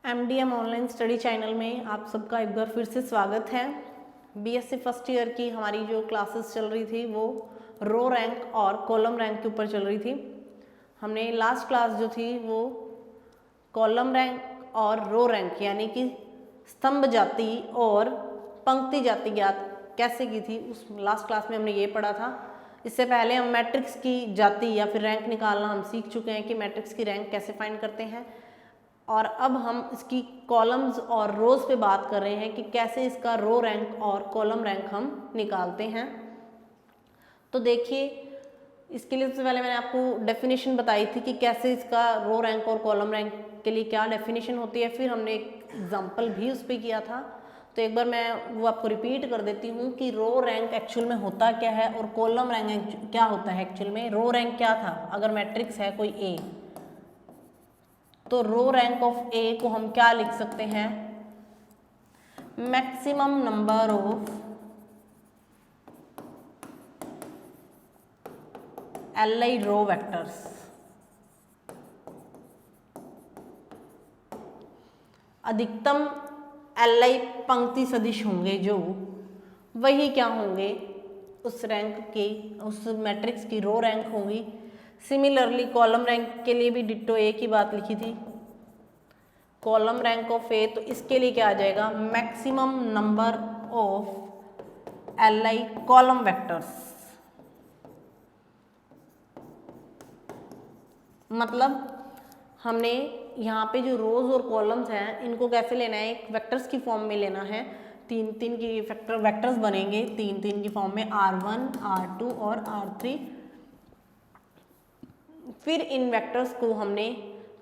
MDM online study channel में आप सबका एक बार फिर से स्वागत है। बीएससी फर्स्ट ईयर की हमारी जो क्लासेस चल रही थी वो रो रैंक और कॉलम रैंक के ऊपर चल रही थी। हमने लास्ट क्लास जो थी वो कॉलम रैंक और रो रैंक यानी कि स्तंभ जाति और पंक्ति जाति ज्ञात कैसे की थी, उस लास्ट क्लास में हमने ये पढ़ा था। इससे पहले हम मैट्रिक्स की जाति या फिर रैंक निकालना हम सीख चुके हैं कि मैट्रिक्स की रैंक कैसे फाइंड करते हैं, और अब हम इसकी कॉलम्स और रोज पे बात कर रहे हैं कि कैसे इसका रो रैंक और कॉलम रैंक हम निकालते हैं। तो देखिए, इसके लिए सबसे पहले मैंने आपको डेफिनेशन बताई थी कि कैसे इसका रो रैंक और कॉलम रैंक के लिए क्या डेफिनेशन होती है, फिर हमने एक एग्जाम्पल भी उस पर किया था। तो एक बार मैं वो आपको रिपीट कर देती हूँ कि रो रैंक एक्चुअल में होता क्या है और कॉलम रैंक क्या होता है। एक्चुअल में रो रैंक क्या था, अगर मैट्रिक्स है कोई ए तो रो रैंक ऑफ ए को हम क्या लिख सकते हैं, maximum number of LI row vectors. अधिकतम एलआई पंक्ति सदिश होंगे जो वही क्या होंगे, उस रैंक के उस मैट्रिक्स की रो रैंक होगी। सिमिलरली कॉलम रैंक के लिए भी डिट्टो ए की बात लिखी थी, कॉलम रैंक ऑफ ए, तो इसके लिए क्या आ जाएगा, maximum number of LI column vectors. मतलब हमने यहाँ पे जो रोज और कॉलम्स हैं इनको कैसे लेना है, एक वेक्टर्स की फॉर्म में लेना है। तीन तीन की वेक्टर्स बनेंगे तीन तीन की फॉर्म में, R1, R2 और R3। फिर इन वेक्टर्स को हमने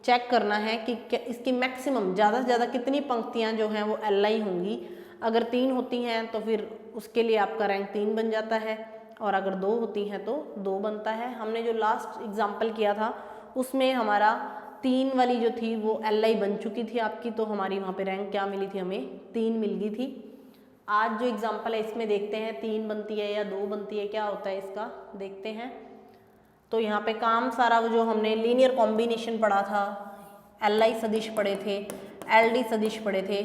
चेक करना है कि इसकी मैक्सिमम ज़्यादा से ज़्यादा कितनी पंक्तियाँ जो हैं वो एलआई होंगी। अगर 3 होती हैं तो फिर उसके लिए आपका रैंक 3 बन जाता है, और अगर 2 होती हैं तो 2 बनता है। हमने जो लास्ट एग्जाम्पल किया था उसमें हमारा 3 वाली जो थी वो एलआई बन चुकी थी आपकी, तो हमारी वहाँ पे रैंक क्या मिली थी, हमें 3 मिल गई थी। आज जो एग्जाम्पल है इसमें देखते हैं 3 बनती है या 2 बनती है, क्या होता है इसका देखते हैं। तो यहाँ पे काम सारा जो हमने लीनियर कॉम्बिनेशन पढ़ा था, एलआई सदिश पढ़े थे, एलडी सदिश पढ़े थे।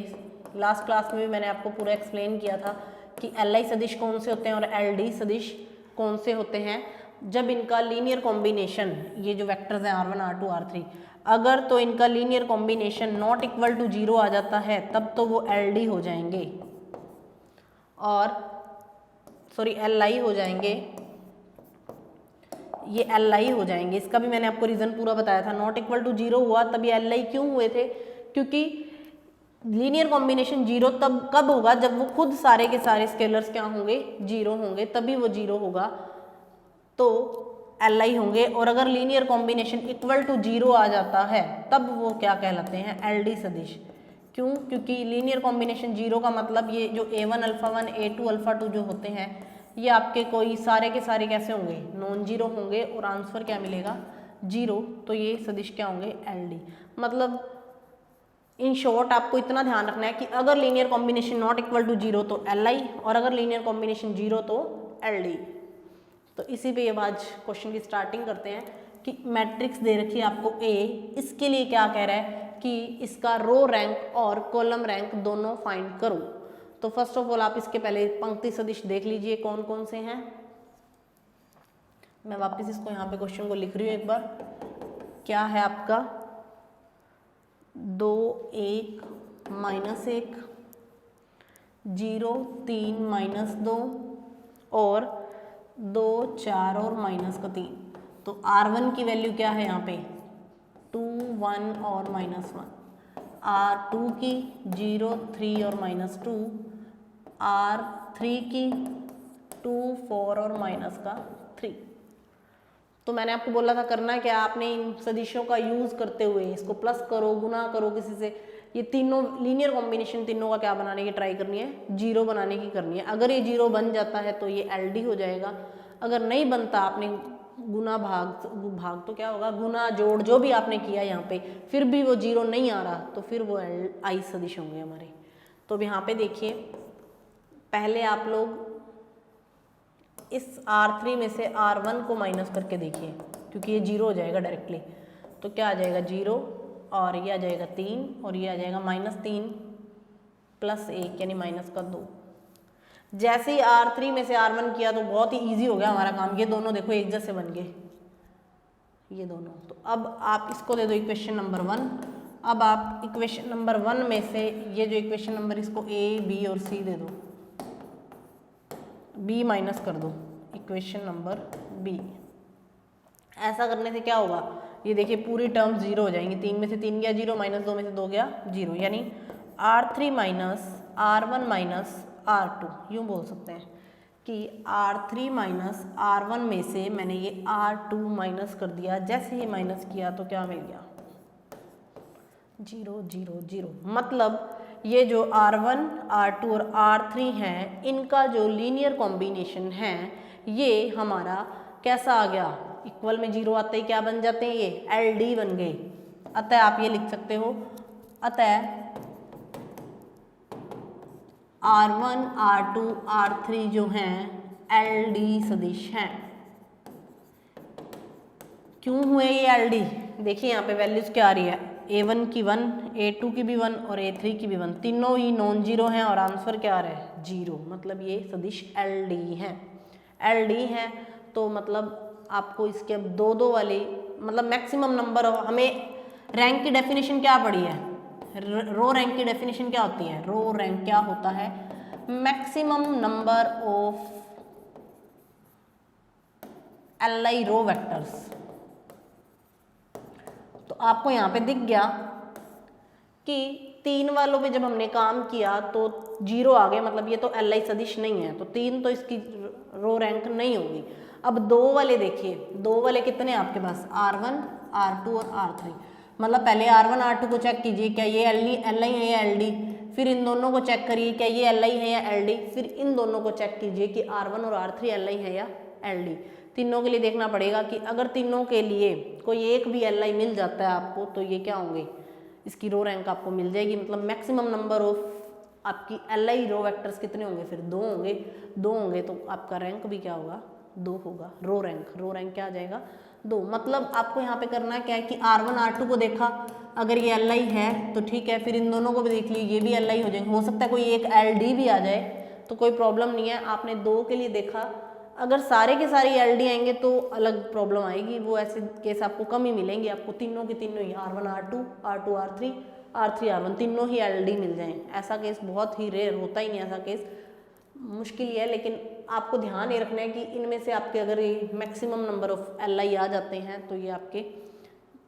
लास्ट क्लास में भी मैंने आपको पूरा एक्सप्लेन किया था कि एलआई सदिश कौन से होते हैं और एलडी सदिश कौन से होते हैं। जब इनका लीनियर कॉम्बिनेशन, ये जो वेक्टर्स हैं R1, R2, R3, अगर तो इनका linear combination not equal to 0 आ जाता है तब तो वो एलडी हो जाएंगे, और सॉरी एलआई हो जाएंगे, ये एलआई हो जाएंगे। इसका भी मैंने आपको रीज़न पूरा बताया था। नॉट इक्वल टू 0 हुआ तब ये एलआई क्यों हुए थे, क्योंकि लीनियर कॉम्बिनेशन 0 तब कब होगा, जब वो खुद सारे के सारे स्केलर्स क्या होंगे, 0 होंगे, तभी वो 0 होगा तो एलआई होंगे। और अगर लीनियर कॉम्बिनेशन इक्वल टू 0 आ जाता है तब वो क्या कहलाते हैं, एलडी सदिश। क्यों, क्योंकि लीनियर कॉम्बिनेशन 0 का मतलब ये जो A1 अल्फा 1 A2 अल्फा 2 जो होते हैं ये आपके कोई सारे के सारे कैसे होंगे, नॉन जीरो होंगे, और आंसर क्या मिलेगा, 0। तो ये सदिश क्या होंगे, एलडी। मतलब इन शॉर्ट आपको इतना ध्यान रखना है कि अगर linear combination not equal to 0 तो एलआई, और अगर लीनियर कॉम्बिनेशन 0 तो एलडी। तो इसी पे अब आज क्वेश्चन की स्टार्टिंग करते हैं कि मैट्रिक्स दे रखी है आपको ए, इसके लिए क्या कह रहा है कि इसका रो रैंक और कॉलम रैंक दोनों फाइंड करो। तो फर्स्ट ऑफ ऑल आप इसके पहले पंक्ति सदिश देख लीजिए कौन कौन से हैं। मैं वापस इसको यहाँ पे क्वेश्चन को लिख रही हूँ एक बार। क्या है आपका 2 1 -1, 0 3 -2 और 2 4 और -3। तो R1 की वैल्यू क्या है यहाँ पे 2 1 और -1, R2 की 0 3 और -2, R3 की 2 4 और -3। तो मैंने आपको बोला था करना क्या, आपने इन सदिशों का यूज करते हुए इसको प्लस करो, गुना करो किसी से, ये तीनों लीनियर कॉम्बिनेशन तीनों का क्या बनाने की ट्राई करनी है, 0 बनाने की करनी है। अगर ये 0 बन जाता है तो ये एलडी हो जाएगा। अगर नहीं बनता, आपने गुना भाग तो क्या होगा, गुना जोड़ जो भी आपने किया यहाँ पे, फिर भी वो 0 नहीं आ रहा तो फिर वो आई सदिश होंगे हमारे। तो अब यहाँ पे देखिए, पहले आप लोग इस R3 में से R1 को माइनस करके देखिए, क्योंकि ये 0 हो जाएगा डायरेक्टली। तो क्या आ जाएगा 0, और ये आ जाएगा 3 और ये आ जाएगा -3 + 1 यानी -2। जैसे ही R3 में से R1 किया तो बहुत ही ईजी हो गया हमारा काम। ये दोनों देखो एक जैसे बन गए ये दोनों। तो अब आप इसको दे दो इक्वेशन नंबर 1। अब आप इक्वेशन नंबर 1 में से ये जो इक्वेशन नंबर इसको A, B और C दे दो, B माइनस कर दो इक्वेशन नंबर B। ऐसा करने से क्या होगा, ये देखिए पूरी टर्म 0 हो जाएंगी। 3 में से 3 गया 0, -2 में से 2 गया 0, यानी R3 minus R1 minus R2, यूँ बोल सकते हैं कि R3 माइनस R1 में से मैंने ये R2 माइनस कर दिया। जैसे ही माइनस किया तो क्या मिल गया, 0 0 0। मतलब ये जो R1, R2 और R3 हैं, इनका जो लीनियर कॉम्बिनेशन है ये हमारा कैसा आ गया, इक्वल में 0 आते ही क्या बन जाते हैं, ये LD बन गए। अतः आप ये लिख सकते हो, अतः R1, R2, R3 जो हैं LD सदिश हैं। क्यों हुए ये LD, देखिए यहाँ पे वैल्यूज क्या आ रही है, A1 की 1, A2 की भी 1 और A3 की भी 1, तीनों ही नॉन जीरो हैं और आंसर क्या आ रहा है 0। मतलब ये सदिश LD हैं। LD हैं तो मतलब आपको इसके अब 2-2 वाली मतलब मैक्सिमम नंबर, हमें रैंक की डेफिनेशन क्या पड़ी है, रो रैंक की डेफिनेशन क्या होती है, रो रैंक क्या होता है, maximum number of Li row vectors. तो आपको यहाँ पे दिख गया कि 3 वालों पे जब हमने काम किया तो 0 आ गए, मतलब ये तो Li सदिश नहीं है, तो 3 तो इसकी रो रैंक नहीं होगी। अब 2 वाले देखिए, 2 वाले कितने हैं आपके पास, R1, R2 और R3। मतलब पहले R1, R2 को चेक कीजिए क्या ये Li है या LD, फिर इन दोनों को चेक करिए क्या ये Li है या LD, फिर इन दोनों को चेक कीजिए कि R1 और R3 Li है या LD। तीनों के लिए देखना पड़ेगा कि अगर तीनों के लिए कोई एक भी Li मिल जाता है आपको तो ये क्या होंगे, इसकी रो रैंक आपको मिल जाएगी। मतलब मैक्सिमम नंबर ऑफ आपकी Li रो वेक्टर्स कितने होंगे, फिर 2 होंगे। 2 होंगे तो आपका रैंक भी क्या होगा, 2 होगा। रो रैंक क्या आ जाएगा, 2। मतलब आपको यहाँ पे करना क्या है कि R1, R2 को देखा, अगर ये Li है तो ठीक है, फिर इन दोनों को भी देख लीजिए, ये भी Li हो जाएंगे। हो सकता है कोई एक LD भी आ जाए तो कोई प्रॉब्लम नहीं है। आपने 2 के लिए देखा, अगर सारे के सारे LD आएंगे तो अलग प्रॉब्लम आएगी, वो ऐसे केस आपको कम ही मिलेंगे। आपको तीनों के तीनों ही R1, R2, R2, R3, R3, R1 तीनों ही LD मिल जाएं। ऐसा केस बहुत ही रेयर, होता ही नहीं ऐसा केस, मुश्किल ही है। लेकिन आपको ध्यान ये रखना है कि इनमें से आपके अगर ये मैक्सिमम नंबर ऑफ Li आ जाते हैं तो ये आपके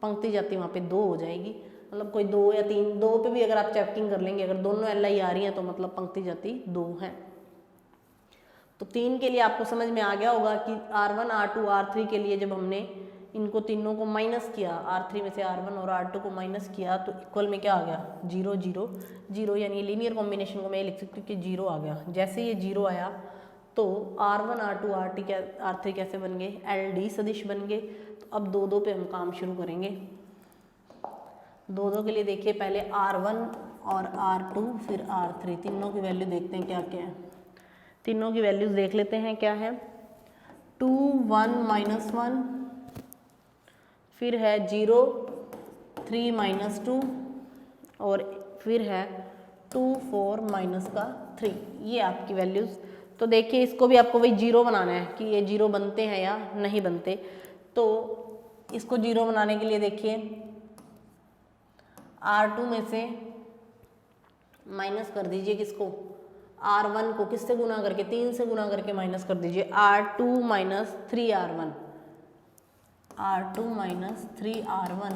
पंक्ति जाती वहाँ पे 2 हो जाएगी। मतलब कोई 2 या 3, 2 पे भी अगर आप चेकिंग कर लेंगे, अगर दोनों Li आ रही हैं तो मतलब पंक्ति जाती 2 हैं। तो 3 के लिए आपको समझ में आ गया होगा कि R1, R2, R3 के लिए जब हमने इनको तीनों को माइनस किया, R3 में से R1 और R2 को माइनस किया तो इक्वल में क्या आ गया, 0 0 0, यानी लीनियर कॉम्बिनेशन को मैं लिख सकती हूँ कि 0 आ गया। जैसे ये 0 आया तो R1, R2, R3 कैसे बन गए, LD सदिश बन गए। तो अब 2-2 पे हम काम शुरू करेंगे। 2-2 के लिए देखिए, पहले R1 और R2 फिर R3, तीनों की वैल्यू देखते हैं क्या क्या है। तीनों की वैल्यूज देख लेते हैं क्या है, 2 1 -1, फिर है 0 3 -2 और फिर है 2 4 -3, ये आपकी वैल्यूज। तो देखिए इसको भी आपको वही 0 बनाना है कि ये 0 बनते हैं या नहीं बनते। तो इसको 0 बनाने के लिए देखिए R2 में से माइनस कर दीजिए किसको, R1 को किससे गुना करके, 3 से गुना करके माइनस कर दीजिए, R2 minus 3R1, R2 minus 3R1,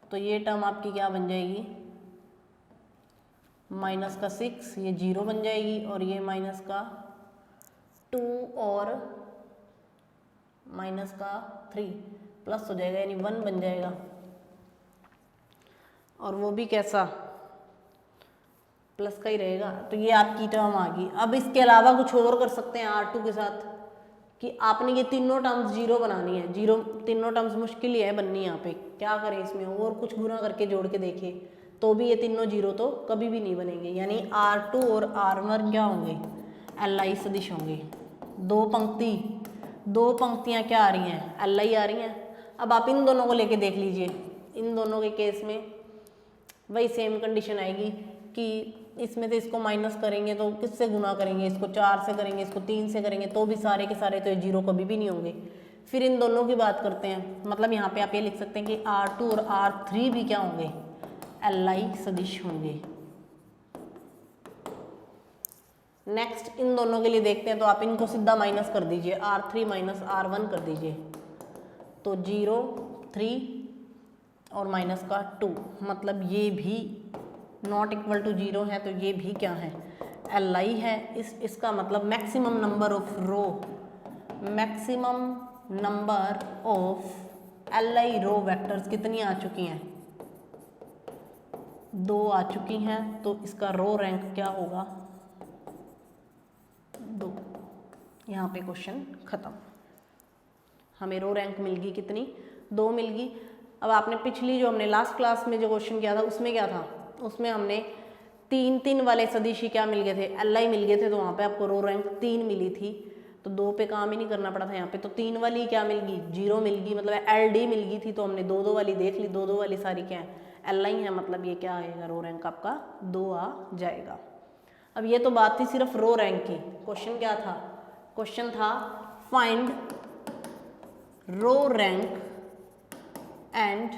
तो ये टर्म आपकी क्या बन जाएगी, माइनस का 6, ये 0 बन जाएगी, और ये माइनस का 2 और माइनस का 3 प्लस हो जाएगा, यानी 1 बन जाएगा। और वो भी कैसा, प्लस का ही रहेगा। तो ये आपकी टर्म आ गई। अब इसके अलावा कुछ और कर सकते हैं R2 के साथ कि आपने ये तीनों टर्म्स 0 बनानी है। 0 तीनों टर्म्स मुश्किल ही है बननी, यहाँ पे क्या करें, इसमें और कुछ गुना करके जोड़ के देखिए तो भी ये तीनों 0 तो कभी भी नहीं बनेंगे। यानी R2 और R1 क्या होंगे, Li सदिश होंगे। 2 पंक्ति दो पंक्तियाँ क्या आ रही हैं, एल आई आ रही हैं। अब आप इन दोनों को लेके देख लीजिए, इन दोनों के केस में वही सेम कंडीशन आएगी कि इसमें से इसको माइनस करेंगे तो किससे गुना करेंगे, इसको 4 से करेंगे, इसको 3 से करेंगे, तो भी सारे के सारे तो ये 0 कभी भी नहीं होंगे। फिर इन दोनों की बात करते हैं, मतलब यहाँ पे आप ये लिख सकते हैं कि R2 और R3 भी क्या होंगे, LI सदिश होंगे। नेक्स्ट इन दोनों के लिए देखते हैं, तो आप इनको सीधा माइनस कर दीजिए, R3 माइनस R1 कर दीजिए, तो 0 3 और माइनस का 2, मतलब ये भी नॉट इक्वल टू 0 है, तो ये भी क्या है, LI है। इसका मतलब maximum number of row, maximum number of LI row vectors कितनी आ चुकी हैं, 2 आ चुकी हैं, तो इसका रो रैंक क्या होगा, 2। यहाँ पे क्वेश्चन खत्म। हमें रो रैंक मिल गई कितनी, 2 मिल गई। अब आपने पिछली जो हमने लास्ट क्लास में जो क्वेश्चन किया था उसमें क्या था, उसमें हमने 3 वाले सदिश ही क्या मिल गए थे, LI मिल गए थे, तो वहाँ पे आपको रो रैंक 3 मिली थी, तो 2 पे काम ही नहीं करना पड़ा था। यहाँ पे तो 3 वाली क्या मिल गई, 0 मिल गई, मतलब LD मिल गई थी, तो हमने 2 वाली देख ली, 2 वाली सारी क्या है, LI है, मतलब ये क्या आएगा, रो रैंक आपका 2 आ जाएगा। अब ये तो बात थी सिर्फ रो रैंक की। क्वेश्चन क्या था, क्वेश्चन था find row rank and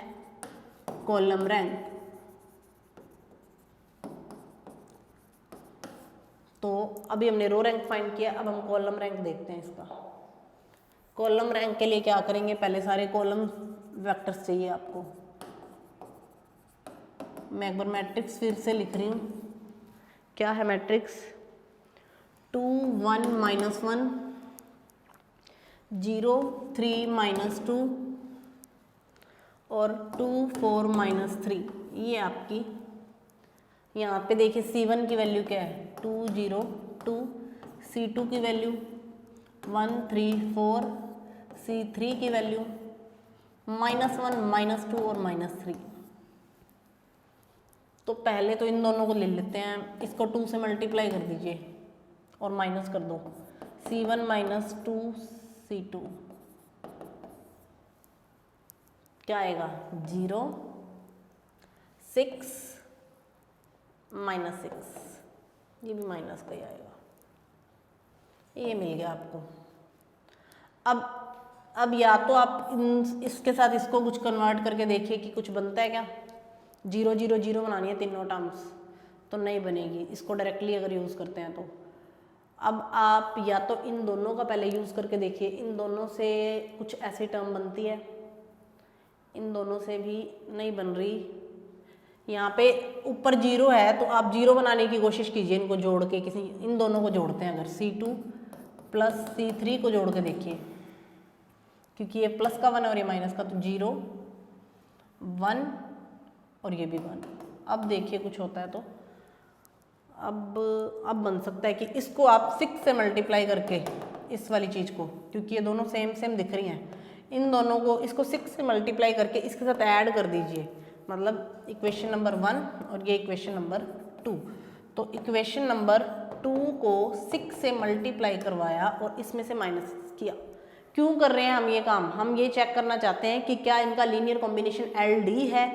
column rank. तो अभी हमने रो रैंक फाइंड किया, अब हम कॉलम रैंक देखते हैं इसका। कॉलम रैंक के लिए क्या करेंगे, पहले सारे कॉलम वेक्टर्स चाहिए आपको। मैं एक बार मैट्रिक्स फिर से लिख रही हूँ, क्या है मैट्रिक्स, 2 1 -1 0 3 -2 और 2 4 -3। ये आपकी, यहाँ पे देखिए C1 की वैल्यू क्या है, 2 0 2, C2 की वैल्यू 1 3 4, C3 की वैल्यू -1 -2 और -3। तो पहले तो इन दोनों को ले लेते हैं, इसको 2 से मल्टीप्लाई कर दीजिए और माइनस कर दो, C1 - 2 C2 क्या आएगा, 0 6 -6, ये भी माइनस का ही आएगा। ये मिल गया आपको। अब या तो आप इसके साथ इसको कुछ कन्वर्ट करके देखिए कि कुछ बनता है क्या। 0 0 0 बनानी है तीनों टर्म्स, तो नहीं बनेगी, इसको डायरेक्टली अगर यूज़ करते हैं तो। अब आप या तो इन दोनों का पहले यूज़ करके देखिए, इन दोनों से कुछ ऐसी टर्म बनती है, इन दोनों से भी नहीं बन रही। यहाँ पे ऊपर 0 है, तो आप 0 बनाने की कोशिश कीजिए, इनको जोड़ के, किसी इन दोनों को जोड़ते हैं अगर, C2 प्लस C3 को जोड़ के देखिए, क्योंकि ये प्लस का 1 और ये माइनस का, तो 0 1 और ये भी 1। अब देखिए कुछ होता है तो अब बन सकता है कि इसको आप 6 से मल्टीप्लाई करके इस वाली चीज़ को, क्योंकि ये दोनों सेम दिख रही हैं, इन दोनों को, इसको 6 से मल्टीप्लाई करके इसके साथ ऐड कर दीजिए, मतलब इक्वेशन नंबर 1 और ये इक्वेशन नंबर 2। तो इक्वेशन नंबर 2 को 6 से मल्टीप्लाई करवाया और इसमें से माइनस किया। क्यों कर रहे हैं हम ये काम, हम ये चेक करना चाहते हैं कि क्या इनका लीनियर कॉम्बिनेशन LD है,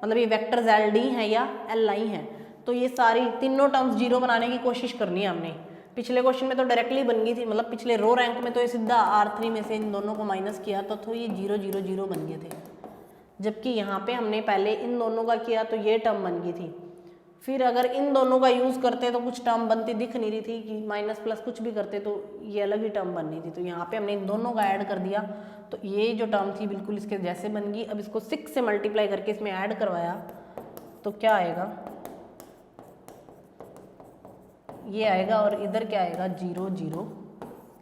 मतलब ये वेक्टर्स LD हैं या LI हैं। तो ये सारी तीनों टर्म्स 0 बनाने की कोशिश करनी है हमने। पिछले क्वेश्चन में तो डायरेक्टली बन गई थी, मतलब पिछले रो रैंक में तो ये सीधा R3 में से इन दोनों को माइनस किया तो ये 0 0 0 बन गए थे, जबकि यहाँ पे हमने पहले इन दोनों का किया तो ये टर्म बन गई थी। फिर अगर इन दोनों का यूज़ करते तो कुछ टर्म बनती दिख नहीं रही थी, कि माइनस प्लस कुछ भी करते तो ये अलग ही टर्म बननी थी। तो यहाँ पे हमने इन दोनों का ऐड कर दिया, तो ये जो टर्म थी बिल्कुल इसके जैसे बन गई। अब इसको 6 से मल्टीप्लाई करके इसमें ऐड करवाया तो क्या आएगा, ये आएगा, और इधर क्या आएगा, 0 0,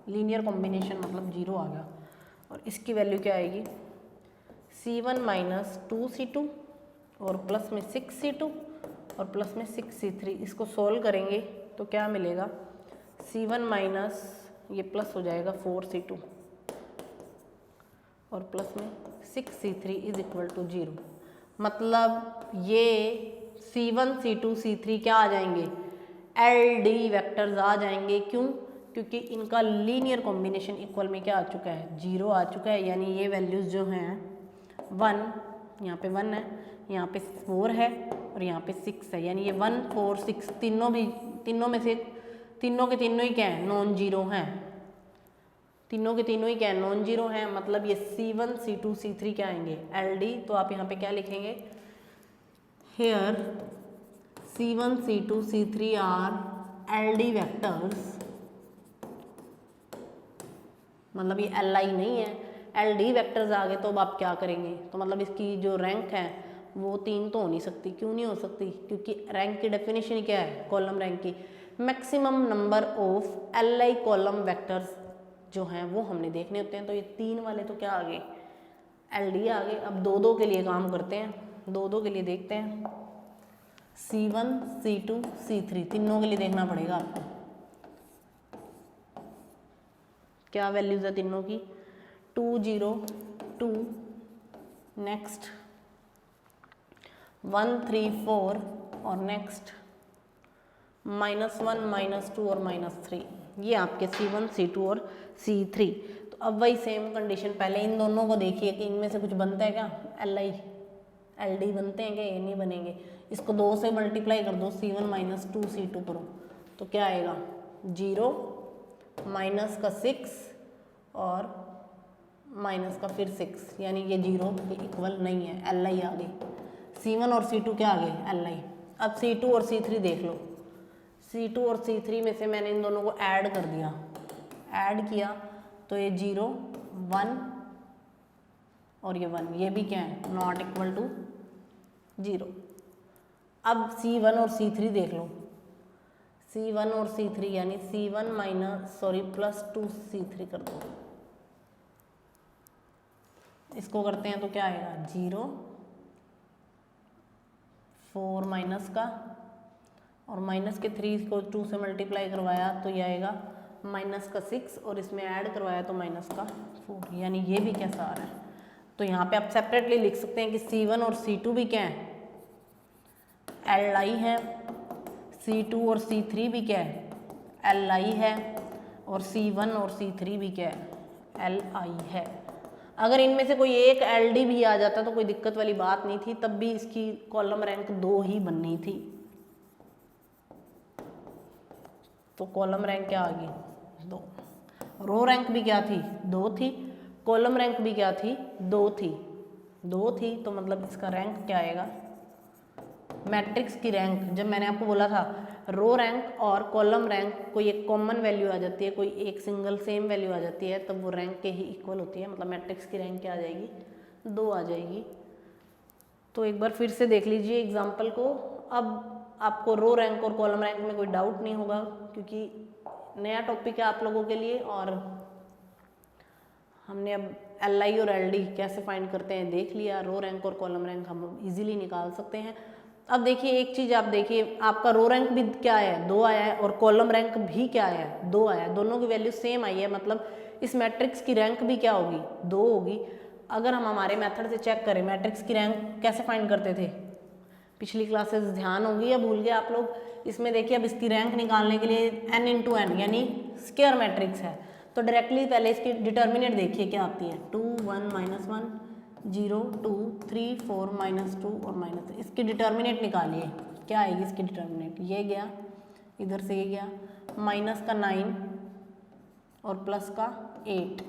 लीनियर कॉम्बिनेशन मतलब 0 आ गया। और इसकी वैल्यू क्या आएगी, C1 - 2 C2 और प्लस में 6 C2 और प्लस में 6 C3। इसको सोल्व करेंगे तो क्या मिलेगा, C1 माइनस ये प्लस हो जाएगा 4 C2 और प्लस में 6 C3 इज इक्वल टू 0। मतलब ये C1 C2 C3 क्या आ जाएंगे, LD वेक्टर्स आ जाएंगे। क्यों, क्योंकि इनका लीनियर कॉम्बिनेशन इक्वल में क्या आ चुका है, 0 आ चुका है। यानी ये वैल्यूज़ जो हैं 1, यहाँ पे 1 है, यहाँ पे 4 है और यहाँ पे 6 है। यानी ये 1 4 6 तीनों में से तीनों के तीनों ही क्या है, नॉन जीरो हैं। तीनों के तीनों ही क्या है, नॉन जीरो हैं। मतलब ये C1 C2 C3 क्या आएंगे, LD। तो आप यहाँ पे क्या लिखेंगे, hair C1 C2 C3 are LD vectors, मतलब ये LI नहीं है, LD वेक्टर्स आ गए। तो अब आप क्या करेंगे, तो मतलब इसकी जो रैंक है वो 3 तो हो नहीं सकती। क्यों नहीं हो सकती, क्योंकि रैंक की डेफिनेशन क्या है, कॉलम रैंक की maximum number of LI column vectors जो हैं वो हमने देखने होते हैं। तो ये 3 वाले तो क्या आ गए, LD आ गए। अब 2-2 के लिए काम करते हैं, 2-2 के लिए देखते हैं। C1 C2 C3 तीनों के लिए देखना पड़ेगा आपको, क्या वैल्यूज है तीनों की, 2 0 2, नेक्स्ट 1 3 4 और नेक्स्ट -1 -2 और -3। ये आपके C1 C2 और C3। तो अब वही सेम कंडीशन, पहले इन दोनों को देखिए कि इनमें से कुछ बनता है क्या, LI LD बनते हैं क्या, ये नहीं बनेंगे। इसको 2 से मल्टीप्लाई कर दो, C1 -2 C2 करो तो क्या आएगा, 0 माइनस का 6 और माइनस का फिर 6, यानी ये 0 के इक्वल नहीं है, LI आ गई। C1 और C2 क्या आ गए, LI। अब C2 और C3 देख लो, C2 और C3 में से मैंने इन दोनों को ऐड कर दिया, ऐड किया तो ये 0 1 और ये 1, ये भी क्या है, नॉट इक्वल टू 0। अब C1 और C3 देख लो, C1 और C3 यानी C1 +2 C3 कर दो, इसको करते हैं तो क्या आएगा, 0 4 माइनस का और माइनस के 3 को 2 से मल्टीप्लाई करवाया तो ये आएगा माइनस का 6 और इसमें ऐड करवाया तो माइनस का 4, यानी ये भी कैसा आ रहा है। तो यहाँ पे आप सेपरेटली लिख सकते हैं कि C1 और C2 भी क्या है, LI है, C2 और C3 भी क्या है, LI है, और C1 और C3 भी क्या है, LI है। अगर इनमें से कोई एक LD भी आ जाता तो कोई दिक्कत वाली बात नहीं थी, तब भी इसकी कॉलम रैंक 2 ही बननी थी। तो कॉलम रैंक क्या आ गई, 2। रो रैंक भी क्या थी, 2 थी। कॉलम रैंक भी क्या थी, 2 थी। तो मतलब इसका रैंक क्या आएगा, मैट्रिक्स की रैंक, जब मैंने आपको बोला था रो रैंक और कॉलम रैंक कोई एक कॉमन वैल्यू आ जाती है, कोई एक सिंगल सेम वैल्यू आ जाती है, तब वो रैंक के ही इक्वल होती है। मतलब मैट्रिक्स की रैंक क्या आ जाएगी, 2 आ जाएगी। तो एक बार फिर से देख लीजिए एग्जाम्पल को। अब आपको रो रैंक और कॉलम रैंक में कोई डाउट नहीं होगा, क्योंकि नया टॉपिक है आप लोगों के लिए, और हमने अब LI और LD कैसे फाइंड करते हैं देख लिया। रो रैंक और कॉलम रैंक हम इजीली निकाल सकते हैं। अब देखिए एक चीज़ आप देखिए, आपका रो रैंक भी क्या है, 2 आया है, और कॉलम रैंक भी क्या आया है, 2 आया है। दोनों की वैल्यू सेम आई है, मतलब इस मैट्रिक्स की रैंक भी क्या होगी, 2 होगी। अगर हम हमारे मेथड से चेक करें, मैट्रिक्स की रैंक कैसे फाइंड करते थे, पिछली क्लासेस ध्यान होगी या भूल गए आप लोग। इसमें देखिए अब इसकी रैंक निकालने के लिए n × n यानी स्क्वायर मैट्रिक्स है, तो डायरेक्टली पहले इसकी डिटर्मिनेंट देखिए क्या आती है, 2 1 -1 0 2 3 4 -2 और -3। इसकी डिटर्मिनेंट निकालिए, क्या आएगी इसकी डिटर्मिनेंट, ये गया इधर से, ये गया माइनस का 9 और प्लस का 8।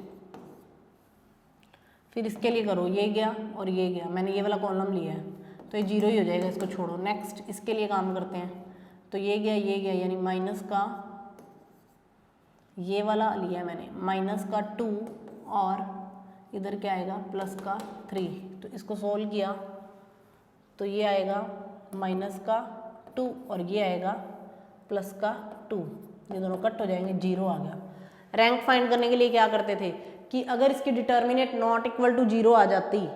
फिर इसके लिए करो, ये गया और ये गया, मैंने ये वाला कॉलम लिया है तो ये 0 ही हो जाएगा, इसको छोड़ो। नेक्स्ट इसके लिए काम करते हैं, तो ये गया यानी माइनस का, ये वाला लिया मैंने माइनस का 2 और इधर क्या आएगा प्लस का 3। तो इसको सोल्व किया तो ये आएगा माइनस का 2 और ये आएगा प्लस का 2, ये दोनों कट हो जाएंगे, 0 आ गया। रैंक फाइंड करने के लिए क्या करते थे कि अगर इसकी डिटर्मिनेंट नॉट इक्वल टू 0 आ जाती,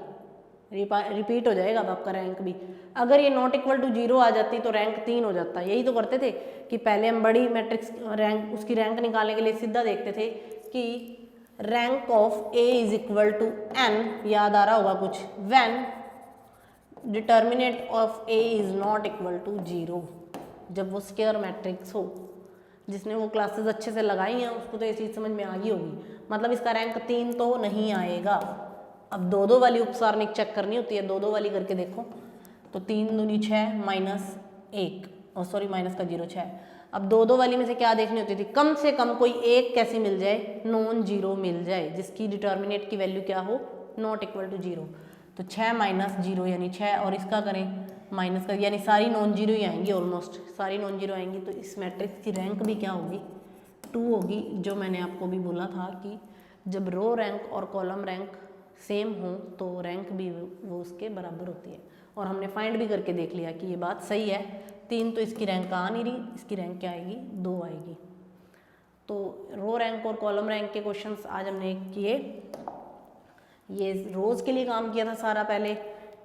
रिपीट हो जाएगा अब आपका रैंक भी, अगर ये नॉट इक्वल टू 0 आ जाती तो रैंक 3 हो जाता। यही तो करते थे कि पहले हम बड़ी मैट्रिक्स रैंक, उसकी रैंक निकालने के लिए सीधा देखते थे कि rank of A is equal to n, याद आ रहा होगा कुछ, when determinant of A is not equal to 0, जब वो स्क्वायर मैट्रिक्स हो। जिसने वो क्लासेस अच्छे से लगाई हैं उसको तो ये चीज़ समझ में आ गई होगी। मतलब इसका रैंक 3 तो नहीं आएगा। अब 2-2 वाली उपसारणिक चेक करनी होती है, 2-2 वाली करके देखो। तो 3 दूनी 6 माइनस 1 और सॉरी माइनस का 0 6। अब 2-2 वाली में से क्या देखनी होती थी, कम से कम कोई एक कैसी मिल जाए, नॉन जीरो मिल जाए, जिसकी डिटर्मिनेट की वैल्यू क्या हो, नॉट इक्वल टू 0। तो 6 माइनस 0 यानी 6 और इसका करें माइनस का, यानी सारी नॉन जीरो ही आएंगी, ऑलमोस्ट सारी नॉन जीरो आएंगी। तो इस मैट्रिक्स की रैंक भी क्या होगी, 2 होगी। जो मैंने आपको भी बोला था कि जब रो रैंक और कॉलम रैंक सेम हो तो रैंक भी वो उसके बराबर होती है। और हमने फाइंड भी करके देख लिया कि ये बात सही है। 3 तो इसकी रैंक आ नहीं रही, इसकी रैंक क्या आएगी, 2 आएगी। तो रो रैंक और कॉलम रैंक के क्वेश्चंस आज हमने किए। ये रोज के लिए काम किया था सारा पहले।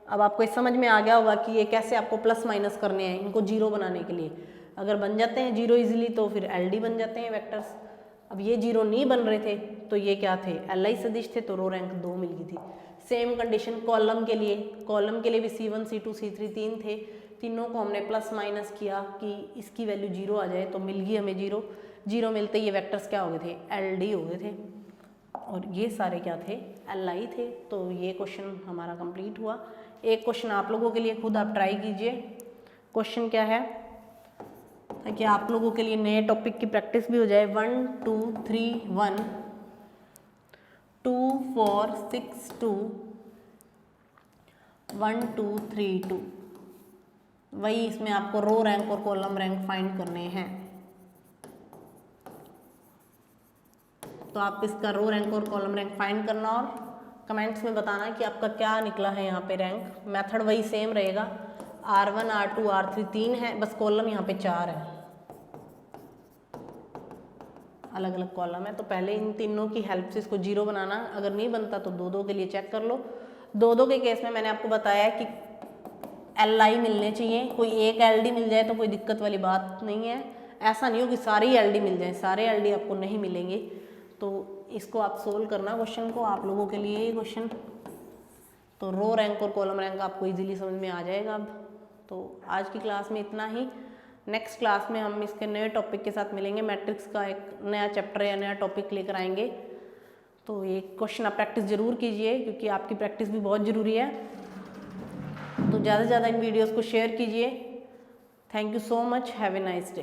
अब आपको इस समझ में आ गया होगा कि ये कैसे आपको प्लस माइनस करने हैं इनको जीरो बनाने के लिए। अगर बन जाते हैं जीरो इजीली तो फिर एलडी बन जाते हैं वेक्टर्स। अब ये जीरो नहीं बन रहे थे तो ये क्या थे, एलआई सदिश थे, तो रो रैंक 2 मिल गई थी। सेम कंडीशन कॉलम के लिए, कॉलम के लिए भी C1 C2 C3 3 थे, तीनों को हमने प्लस माइनस किया कि इसकी वैल्यू जीरो आ जाए तो मिल गई हमें जीरो। जीरो मिलते ये वेक्टर्स क्या हो गए थे, एलडी हो गए थे और ये सारे क्या थे, एलआई थे। तो ये क्वेश्चन हमारा कंप्लीट हुआ। एक क्वेश्चन आप लोगों के लिए खुद आप ट्राई कीजिए। क्वेश्चन क्या है, ताकि आप लोगों के लिए नए टॉपिक की प्रैक्टिस भी हो जाए। 1 2 3 1 2 4 6 2 1 2 3 2। वही इसमें आपको रो रैंक और कॉलम रैंक फाइंड करने हैं। तो आप इसका रो रैंक और कॉलम रैंक फाइंड करना और कमेंट्स में बताना कि आपका क्या निकला है यहाँ पे रैंक। मेथड वही सेम रहेगा, R1 R2 R3 3 है, बस कॉलम यहाँ पे 4 है, अलग अलग कॉलम है। तो पहले इन तीनों की हेल्प से इसको जीरो बनाना, अगर नहीं बनता तो 2-2 के लिए चेक कर लो। 2-2 के केस में मैंने आपको बताया कि एलआई मिलने चाहिए, कोई एक एलडी मिल जाए तो कोई दिक्कत वाली बात नहीं है। ऐसा नहीं हो कि सारे ही एलडी मिल जाए, सारे एलडी आपको नहीं मिलेंगे। तो इसको आप सोल्व करना क्वेश्चन को, आप लोगों के लिए ये क्वेश्चन। तो रो रैंक और कॉलम रैंक आपको इजीली समझ में आ जाएगा अब। तो आज की क्लास में इतना ही। नेक्स्ट क्लास में हम इसके नए टॉपिक के साथ मिलेंगे, मैट्रिक्स का एक नया चैप्टर या नया टॉपिक लेकर आएंगे। तो ये क्वेश्चन आप प्रैक्टिस ज़रूर कीजिए क्योंकि आपकी प्रैक्टिस भी बहुत ज़रूरी है। तो ज़्यादा से ज़्यादा इन वीडियोज़ को शेयर कीजिए। Thank you so much, have a nice day.